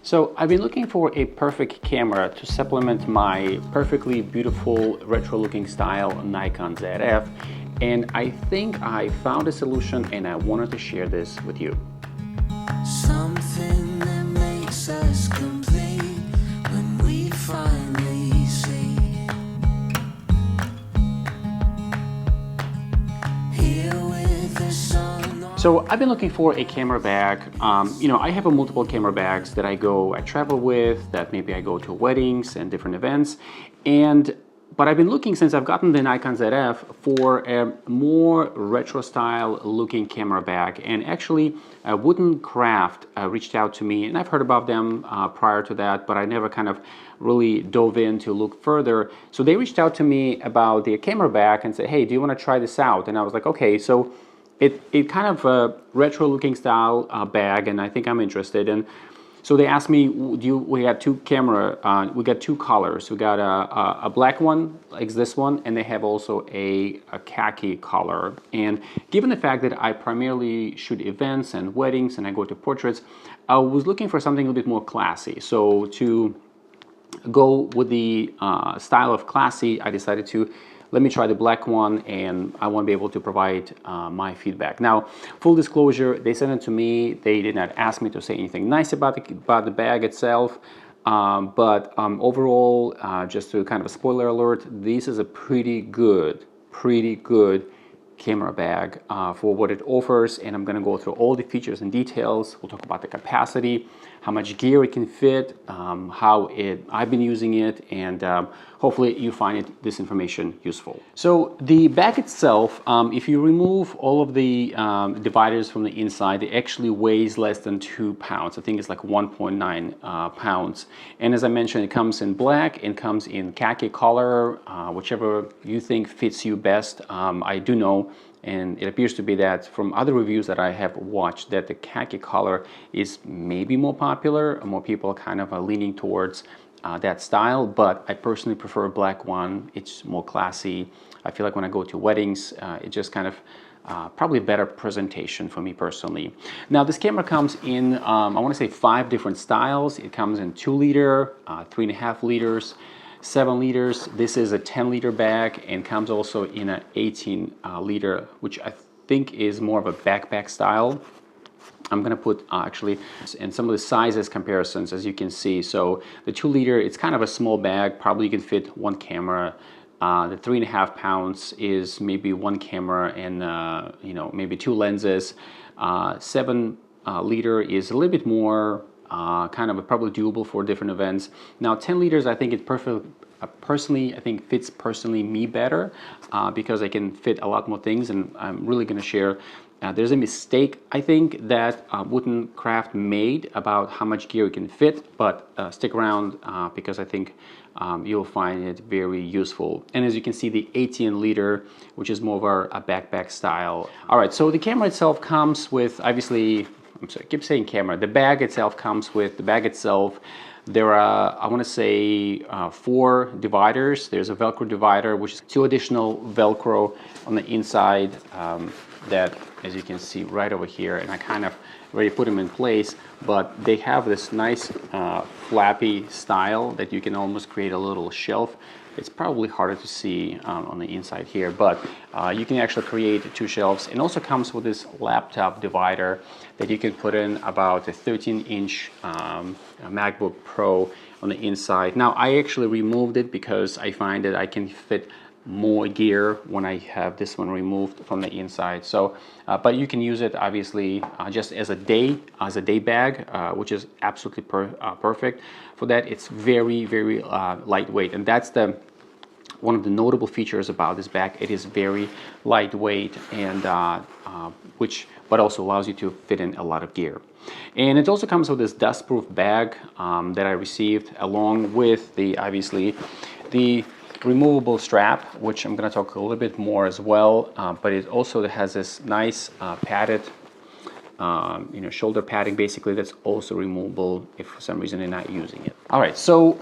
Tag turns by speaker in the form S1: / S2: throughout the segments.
S1: So I've been looking for a perfect camera to supplement my perfectly beautiful retro looking style Nikon Zf, and I think I found a solution and I wanted to share this with you.
S2: Something that makes us complete when we finally see. Here with the sun.
S1: So I've been looking for a camera bag. I have multiple camera bags that I travel with, that maybe I go to weddings and different events. But I've been looking since I've gotten the Nikon Zf for a more retro style looking camera bag. And actually Wotancraft reached out to me, and I've heard about them prior to that, but I never kind of really dove in to look further. So they reached out to me about the camera bag and said, hey, do you want to try this out? And I was like, okay. So it kind of a retro looking style bag, and I think I'm interested. And so they asked me, we got two colors. We got a black one like this one, and they have also a khaki color. And given the fact that I primarily shoot events and weddings and I go to portraits, I was looking for something a little bit more classy. So to go with the style of classy, I decided to let me try the black one, and I want to be able to provide my feedback. Now, full disclosure, they sent it to me. They did not ask me to say anything nice about the bag itself. But overall, just to kind of a spoiler alert, this is a pretty good camera bag for what it offers, and I'm going to go through all the features and details. We'll talk about the capacity, how much gear it can fit, I've been using it, and hopefully you find this information useful. So the bag itself, if you remove all of the dividers from the inside, it actually weighs less than 2 pounds. I think it's like 1.9 pounds. And as I mentioned, it comes in black, it comes in khaki color, whichever you think fits you best. I do know, and it appears to be that from other reviews that I have watched, that the khaki color is maybe more popular. More people are kind of leaning towards that style, but I personally prefer a black one. It's more classy. I feel like when I go to weddings, it just kind of probably a better presentation for me personally. Now this camera comes in, I want to say 5 different styles. It comes in 2 liter, 3.5 liters, 7 liters. This is a 10-liter bag, and comes also in an 18-liter, which I think is more of a backpack style. I'm going to put actually in some of the sizes comparisons, as you can see. So the 2-liter, it's kind of a small bag. Probably you can fit 1 camera. The 3.5 pounds is maybe 1 camera and maybe 2 lenses. 7-liter is a little bit more kind of probably doable for different events. Now 10 liters, I think it personally, I think fits me better because I can fit a lot more things, and I'm really going to share. There's a mistake, I think, that Wotancraft made about how much gear it can fit, but stick around because I think you'll find it very useful. And as you can see, the 18-liter, which is more of a backpack style. All right, so the camera itself comes with, obviously, I'm sorry, I keep saying camera. The bag itself comes with the bag itself. There are, I want to say, 4 dividers. There's a Velcro divider, which is 2 additional Velcro on the inside that, as you can see right over here, and I kind of already put them in place, but they have this nice flappy style that you can almost create a little shelf. It's probably harder to see on the inside here, but you can actually create 2 shelves. It also comes with this laptop divider that you can put in about a 13-inch MacBook Pro on the inside. Now, I actually removed it because I find that I can fit more gear when I have this one removed from the inside. So, but you can use it obviously just as a day bag, which is absolutely perfect for that. It's very lightweight, and that's one of the notable features about this bag. It is very lightweight, and but also allows you to fit in a lot of gear. And it also comes with this dust-proof bag that I received, along with obviously the removable strap, which I'm going to talk a little bit more as well, but it also has this nice padded shoulder padding, basically, that's also removable if for some reason you're not using it. All right, so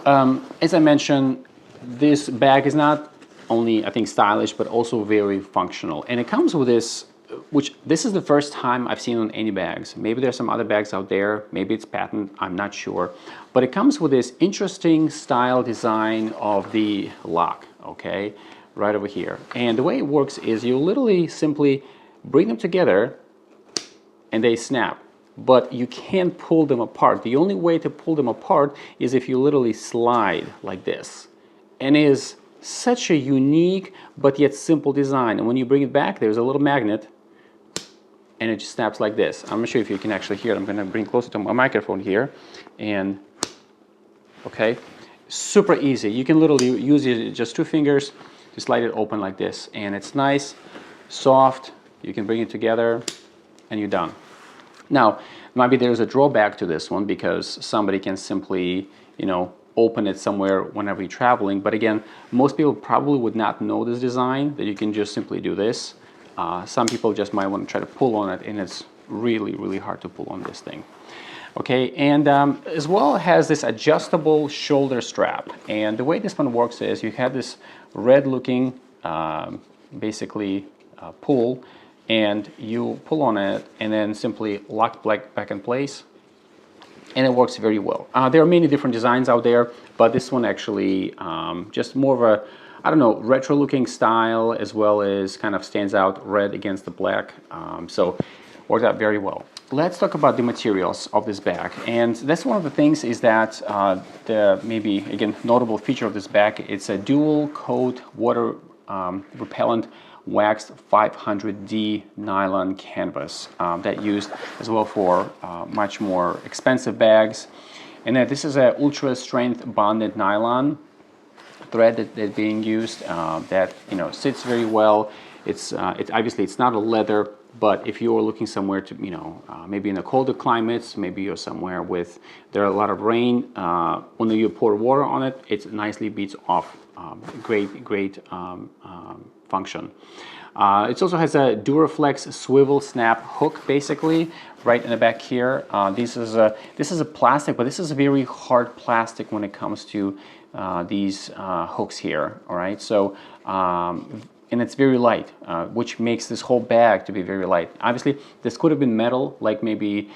S1: as I mentioned, this bag is not only, I think, stylish, but also very functional, and it comes with this which this is the first time I've seen on any bags. Maybe there's some other bags out there, maybe it's patent, I'm not sure. But it comes with this interesting style design of the lock, okay, right over here. And the way it works is you literally simply bring them together and they snap. But you can't pull them apart. The only way to pull them apart is if you literally slide like this. And it is such a unique but yet simple design. And when you bring it back, there's a little magnet and it just snaps like this. I'm not sure if you can actually hear it. I'm going to bring closer to my microphone here. And okay, super easy. You can literally use it just 2 fingers to slide it open like this. And it's nice, soft. You can bring it together and you're done. Now, maybe there's a drawback to this one because somebody can simply, you know, open it somewhere whenever you're traveling. But again, most people probably would not know this design, that you can just simply do this. Some people just might want to try to pull on it, and it's really, really hard to pull on this thing. Okay, and as well it has this adjustable shoulder strap. And the way this one works is you have this red looking, basically pull, and you pull on it and then simply lock back in place, and it works very well. There are many different designs out there, but this one actually just more of a, I don't know, retro looking style, as well as kind of stands out red against the black, so worked out very well. Let's talk about the materials of this bag, and that's one of the things is that the maybe again notable feature of this bag, it's a dual coat water repellent waxed 500D nylon canvas that used as well for much more expensive bags. And then this is a ultra strength bonded nylon thread that's being used that, you know, sits very well. It's obviously it's not a leather, but if you're looking somewhere to, you know, maybe in the colder climates, maybe you're somewhere with there are a lot of rain, when you pour water on it, it nicely beats off. Great function. It also has a Duraflex swivel snap hook, basically right in the back here. This is a plastic, but this is a very hard plastic when it comes to these hooks here. All right, so and it's very light, which makes this whole bag to be very light. Obviously, this could have been metal, like maybe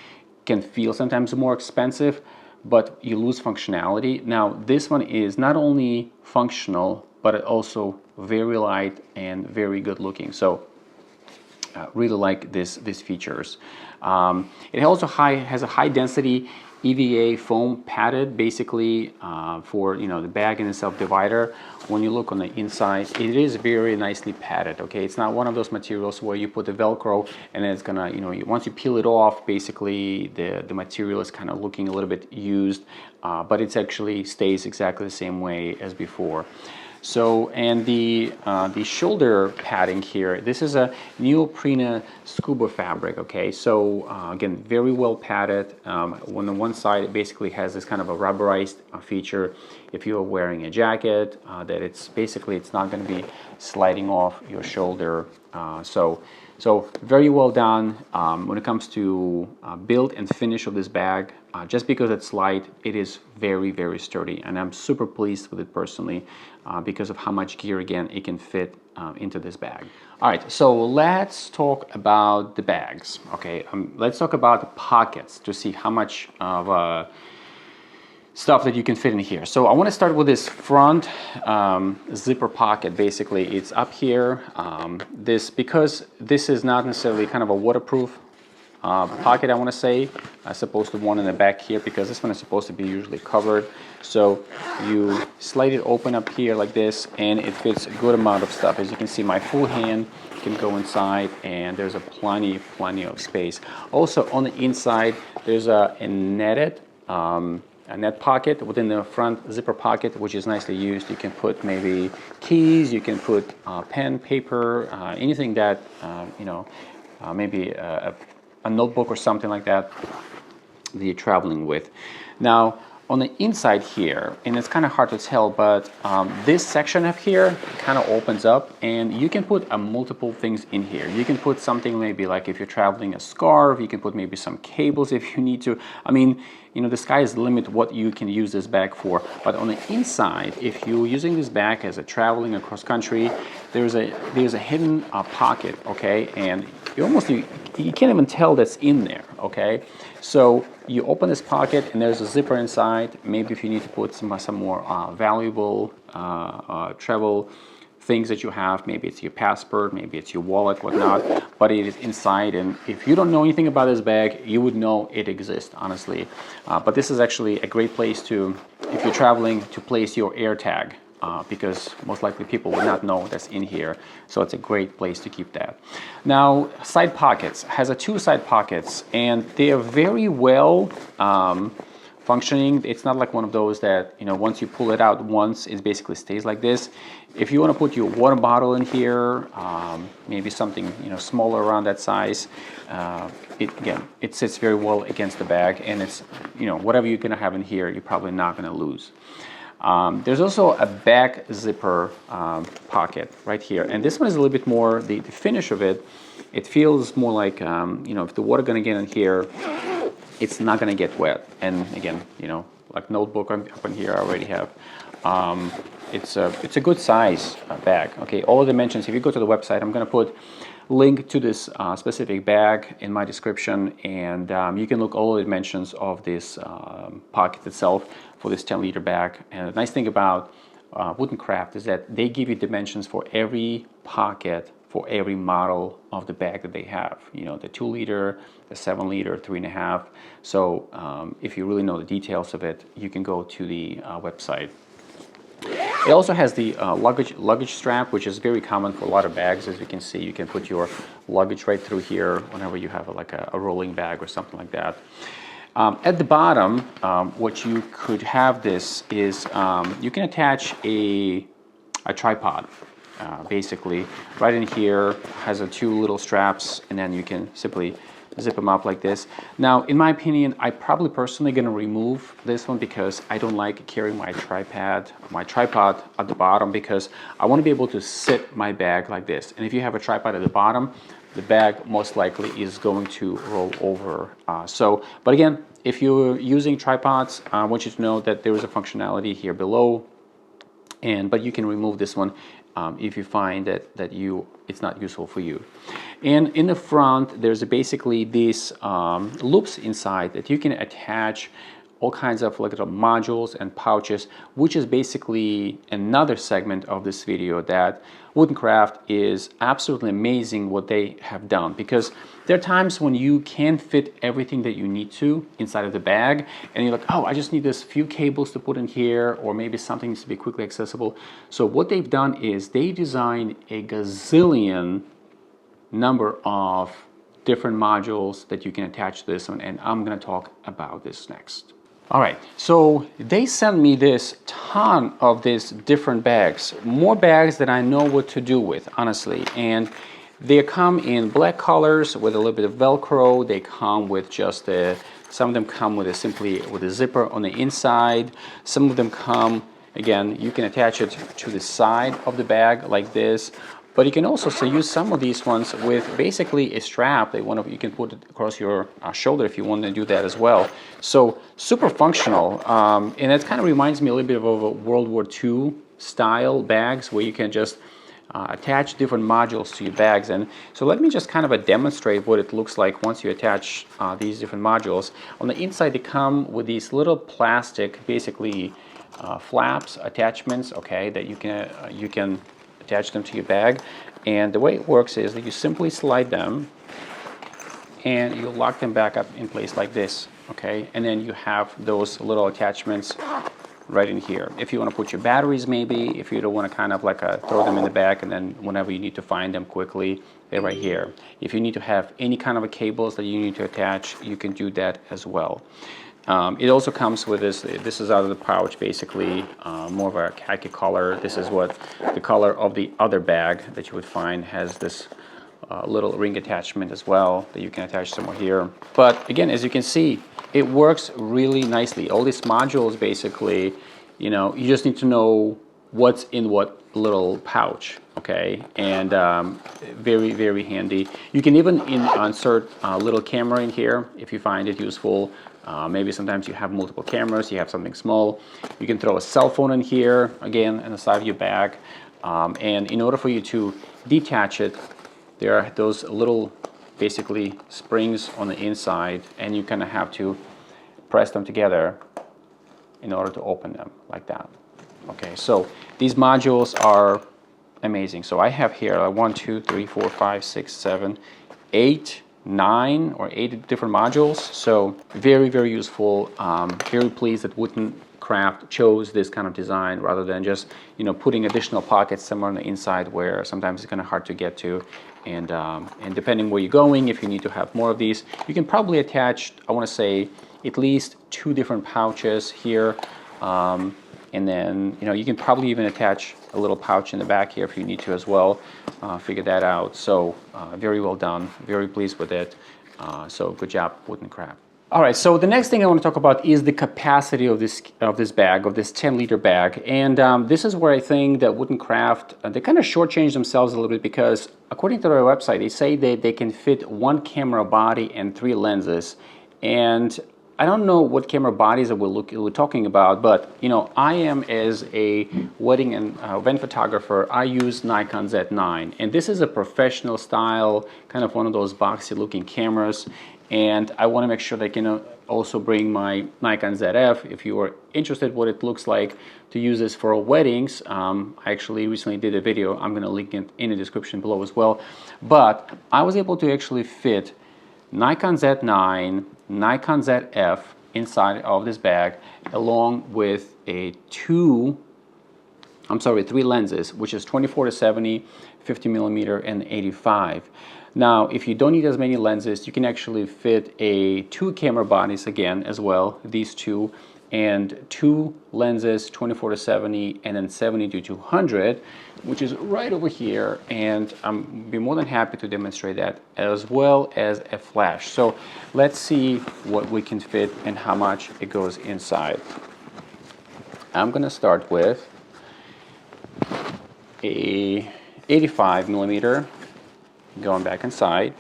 S1: can feel sometimes more expensive, but you lose functionality. Now, this one is not only functional, but it also very light and very good looking. So really like these features. It also has a high density EVA foam padded, basically for, you know, the bag and the self divider. When you look on the inside, it is very nicely padded. Okay, it's not one of those materials where you put the Velcro and then it's gonna, you know, once you peel it off, basically the material is kind of looking a little bit used, but it actually stays exactly the same way as before. So, and the shoulder padding here, this is a neoprene scuba fabric, okay? So, again, very well padded. On one side, it basically has this kind of a rubberized feature. If you're wearing a jacket, that it's basically, it's not going to be sliding off your shoulder. So very well done. When it comes to build and finish of this bag, just because it's light, it is very, very sturdy. And I'm super pleased with it personally because of how much gear, again, it can fit into this bag. All right, so let's talk about the bags. Okay, let's talk about the pockets to see how much of stuff that you can fit in here. So I want to start with this front zipper pocket. Basically, it's up here. Because this is not necessarily kind of a waterproof pocket, I want to say, as opposed to one in the back here, because this one is supposed to be usually covered. So you slide it open up here like this, and it fits a good amount of stuff. As you can see, my full hand can go inside, and there's a plenty of space. Also on the inside, there's a netted a net pocket within the front zipper pocket, which is nicely used. You can put maybe keys, you can put pen, paper, anything that, you know, maybe a notebook or something like that you're traveling with. Now, on the inside here, and it's kind of hard to tell, but this section up here kind of opens up, and you can put multiple things in here. You can put something maybe like if you're traveling a scarf, you can put maybe some cables if you need to. I mean, you know, the sky is the limit what you can use this bag for. But on the inside, if you're using this bag as a traveling across country, there's a hidden pocket, okay, and you can't even tell that's in there, okay. So you open this pocket and there's a zipper inside. Maybe if you need to put some more valuable travel things that you have, maybe it's your passport, maybe it's your wallet, whatnot, but it is inside. And if you don't know anything about this bag, you would know it exists, honestly. But this is actually a great place to, if you're traveling, to place your air tag, because most likely people will not know that's in here. So it's a great place to keep that. Now, side pockets, has two side pockets, and they are very well functioning. It's not like one of those that, you know, once you pull it out once, it basically stays like this. If you want to put your water bottle in here, maybe something, you know, smaller around that size, it sits very well against the bag, and it's, you know, whatever you're going to have in here, you're probably not going to lose. There's also a back zipper pocket right here, and this one is a little bit more, the finish of it, it feels more like, you know, if the water going to get in here, it's not going to get wet. And again, you know, like notebook up in here I already have. It's a good size bag. Okay, all the dimensions, if you go to the website, I'm going to put link to this specific bag in my description, and you can look all the dimensions of this pocket itself for this 10-liter bag. And the nice thing about Wotancraft is that they give you dimensions for every pocket for every model of the bag that they have. You know, the 2-liter, the 7-liter, 3.5. So if you really know the details of it, you can go to the website. It also has the luggage strap, which is very common for a lot of bags. As you can see, you can put your luggage right through here whenever you have like a rolling bag or something like that. At the bottom, what you could have this is you can attach a tripod. Basically, right in here has two little straps, and then you can simply zip them up like this. Now, in my opinion, I probably personally going to remove this one because I don't like carrying my tripod at the bottom, because I want to be able to sit my bag like this. And if you have a tripod at the bottom, the bag most likely is going to roll over. But again, if you're using tripods, I want you to know that there is a functionality here below, but you can remove this one if you find that it's not useful for you. And in the front, there's basically these loops inside that you can attach all kinds of like little modules and pouches, which is basically another segment of this video that Wotancraft is absolutely amazing what they have done, because there are times when you can't fit everything that you need to inside of the bag, and you're like, oh, I just need this few cables to put in here, or maybe something needs to be quickly accessible. So what they've done is they designed a gazillion number of different modules that you can attach to this one, and I'm going to talk about this next. All right, so they sent me this ton of these different bags, more bags than I know what to do with, honestly. And they come in black colors with a little bit of Velcro. They come with just some of them come with simply with a zipper on the inside. Some of them come, again, you can attach it to the side of the bag like this. But you can also use some of these ones with basically a strap that you can put it across your shoulder if you want to do that as well. So super functional, and it kind of reminds me a little bit of a World War II style bags where you can just attach different modules to your bags. And so let me just kind of demonstrate what it looks like once you attach these different modules. On the inside, they come with these little plastic, basically flaps, attachments, okay, that you can attach them to your bag. And the way it works is that you simply slide them and you lock them back up in place like this, okay? And then you have those little attachments right in here. If you want to put your batteries, maybe, if you don't want to kind of like throw them in the back and then whenever you need to find them quickly, they're right here. If you need to have any kind of a cables that you need to attach, you can do that as well. It also comes with this is out of the pouch, basically, more of a khaki color. This is what the color of the other bag that you would find has this little ring attachment as well that you can attach somewhere here. But again, as you can see, it works really nicely. All these modules, basically, you know, you just need to know what's in what little pouch, okay? And very, very handy. You can even insert a little camera in here if you find it useful. Maybe sometimes you have multiple cameras, you have something small. You can throw a cell phone in here, again, on the side of your bag. And in order for you to detach it, there are those little, basically, springs on the inside, and you kind of have to press them together in order to open them, like that. Okay, so these modules are amazing. So I have here 1, 2, 3, 4, 5, 6, 7, 8, 9 or 8 different modules. So very, very useful. Very pleased that Wotancraft chose this kind of design rather than just, you know, putting additional pockets somewhere on the inside where sometimes it's kind of hard to get to. And depending where you're going, if you need to have more of these, you can probably attach, I want to say, at least 2 different pouches here. And then, you know, you can probably even attach a little pouch in the back here if you need to as well. Figure that out. So very well done. Very pleased with it. So good job, Wotancraft. All right, so the next thing I want to talk about is the capacity of this bag, of this 10-liter bag. And this is where I think that Wotancraft, they kind of shortchanged themselves a little bit, because according to their website, they say that they can fit 1 camera body and 3 lenses. And I don't know what camera bodies that we're talking about, but you know, I am, as a wedding and event photographer, I use Nikon Z9, and this is a professional style, kind of one of those boxy looking cameras. And I want to make sure that I can also bring my Nikon Zf. If you are interested what it looks like to use this for weddings, I actually recently did a video. I'm going to link it in the description below as well. But I was able to actually fit Nikon Z9, Nikon Zf inside of this bag, along with 3 lenses, which is 24-70, 50mm, and 85. Now, if you don't need as many lenses, you can actually fit 2 camera bodies again as well, these 2, and 2 lenses, 24-70 and then 70-200, which is right over here. And I'm be more than happy to demonstrate that, as well as a flash. So let's see what we can fit and how much it goes inside. I'm gonna start with a 85mm going back inside.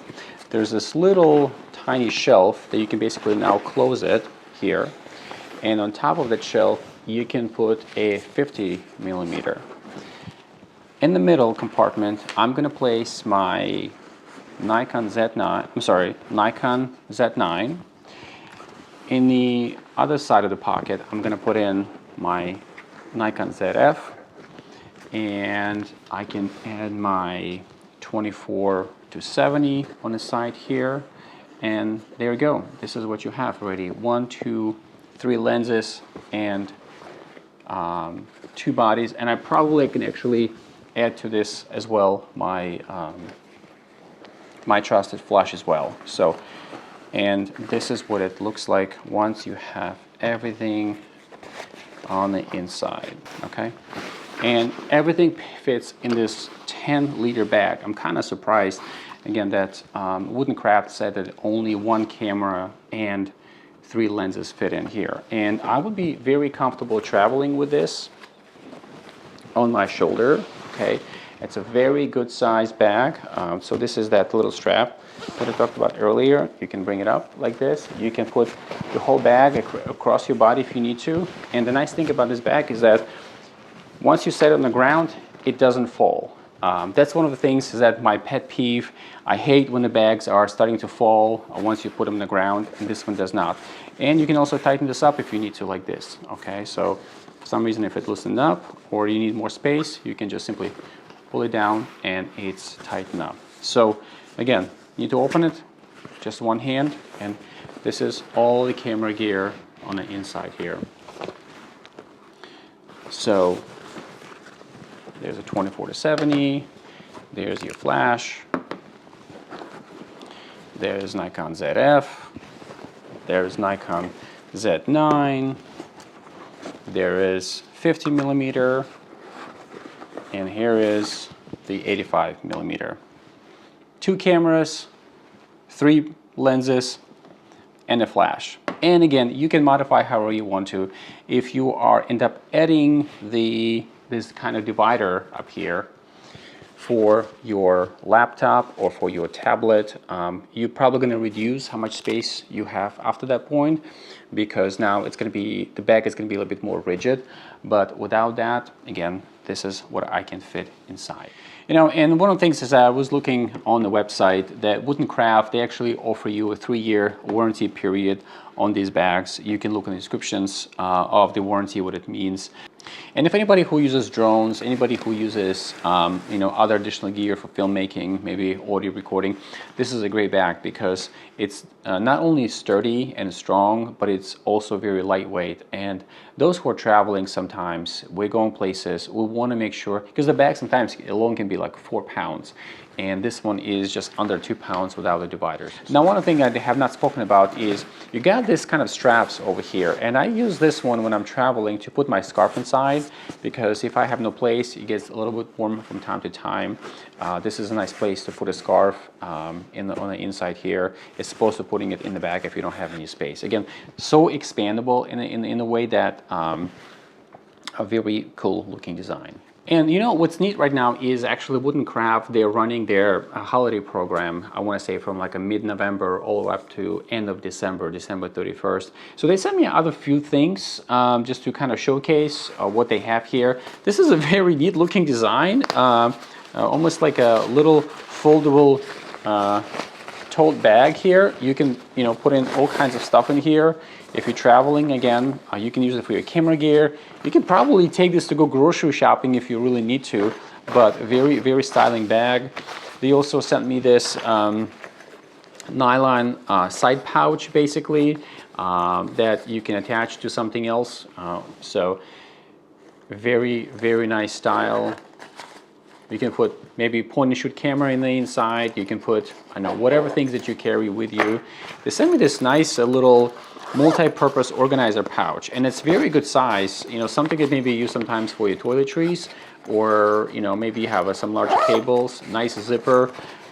S1: There's this little tiny shelf that you can basically now close it here. And on top of that shelf, you can put a 50mm. In the middle compartment, I'm going to place my Nikon Z9. In the other side of the pocket, I'm going to put in my Nikon Zf, and I can add my 24-70 on the side here, and there you go. This is what you have already: 1, 2, 3 lenses and 2 bodies. And I probably can actually add to this as well my my trusted flash as well. So, and this is what it looks like once you have everything on the inside. Okay, and everything fits in this 10-liter bag. I'm kind of surprised again that Wotancraft said that only 1 camera and 3 lenses fit in here, and I would be very comfortable traveling with this on my shoulder. Okay, it's a very good size bag. So this is that little strap that I talked about earlier. You can bring it up like this. You can put the whole bag across your body if you need to. And the nice thing about this bag is that once you set it on the ground, it doesn't fall. That's one of the things that my pet peeve. I hate when the bags are starting to fall once you put them on the ground, and this one does not. And you can also tighten this up if you need to, like this. Okay, so for some reason, if it loosened up or you need more space, you can just simply pull it down and it's tightened up. So again, you need to open it, just one hand, and this is all the camera gear on the inside here. So there's a 24-70, there's your flash, there's Nikon Zf, there's Nikon Z9, there is 50mm, and here is the 85mm. 2 cameras, 3 lenses, and a flash. And again, you can modify however you want to. If you end up adding this kind of divider up here, for your laptop or for your tablet. You're probably going to reduce how much space you have after that point, because now it's going to be, the bag is going to be a little bit more rigid. But without that, again, this is what I can fit inside. You know, and one of the things is I was looking on the website that Wotancraft, they actually offer you a 3-year warranty period on these bags. You can look in the descriptions of the warranty, what it means. And if anybody who uses drones, anybody who uses you know, other additional gear for filmmaking, maybe audio recording, this is a great bag because it's not only sturdy and strong, but it's also very lightweight. And those who are traveling, sometimes we're going places, we want to make sure, because the bag sometimes alone can be like 4 pounds. And this one is just under 2 pounds without the dividers. Now, one thing I have not spoken about is you got this kind of straps over here, and I use this one when I'm traveling to put my scarf inside, because if I have no place, it gets a little bit warm from time to time. This is a nice place to put a scarf on the inside here. It's supposed to putting it in the bag if you don't have any space. Again, so expandable in a way that a very cool looking design. And you know what's neat right now is actually Wotancraft, they're running their holiday program, I want to say from like a mid-November all the way up to end of December, December 31st. So they sent me other few things just to kind of showcase what they have here. This is a very neat looking design, almost like a little foldable tote bag here. You can, you know, put in all kinds of stuff in here. If you're traveling, again, you can use it for your camera gear. You can probably take this to go grocery shopping if you really need to, but very, very styling bag. They also sent me this nylon side pouch, basically, that you can attach to something else. So very, very nice style. You can put maybe point and shoot camera in the inside. You can put, I know, whatever things that you carry with you. They sent me this nice little multi-purpose organizer pouch, and it's very good size. You know, something that maybe used sometimes for your toiletries, or you know, maybe you have some larger cables. Nice zipper,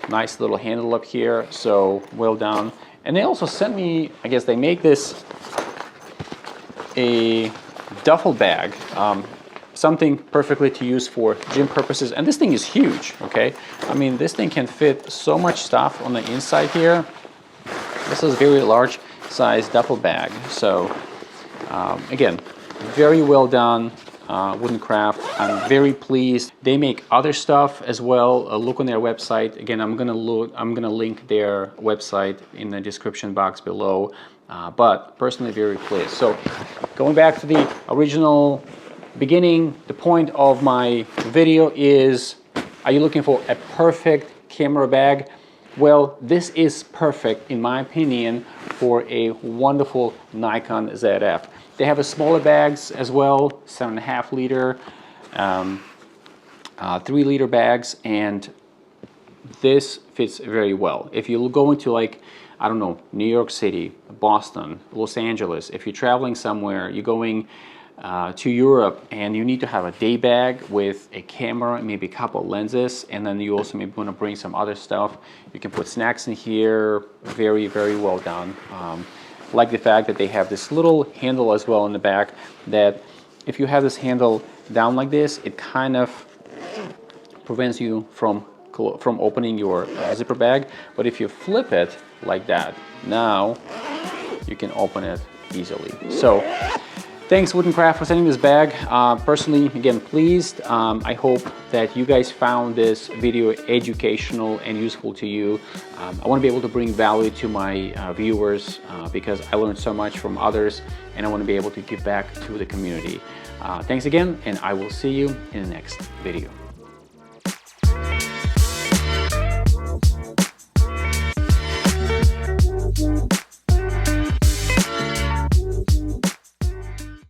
S1: nice little handle up here, so well done. And they also sent me, I guess they make this a duffel bag, something perfectly to use for gym purposes. And this thing is huge, okay? I mean, this thing can fit so much stuff on the inside here. This is a very large size duffel bag. So again, very well done, Wotancraft. I'm very pleased. They make other stuff as well. Look on their website. Again, I'm gonna link their website in the description box below. But personally, very pleased. So going back to the original beginning, the point of my video is, are you looking for a perfect camera bag? Well, this is perfect, in my opinion, for a wonderful Nikon Zf. They have a smaller bags as well, 7.5 liter, 3 liter bags, and this fits very well. If you go into, like, I don't know, New York City, Boston, Los Angeles, if you're traveling somewhere, you're going to Europe and you need to have a day bag with a camera, maybe a couple of lenses, and then you also maybe want to bring some other stuff. You can put snacks in here. Very, very well done. Like the fact that they have this little handle as well in the back, that if you have this handle down like this, it kind of prevents you from opening your zipper bag. But if you flip it like that, now you can open it easily. So thanks, Wotancraft, for sending this bag. Personally, again, pleased. I hope that you guys found this video educational and useful to you. I want to be able to bring value to my viewers because I learned so much from others, and I want to be able to give back to the community. Thanks again, and I will see you in the next video.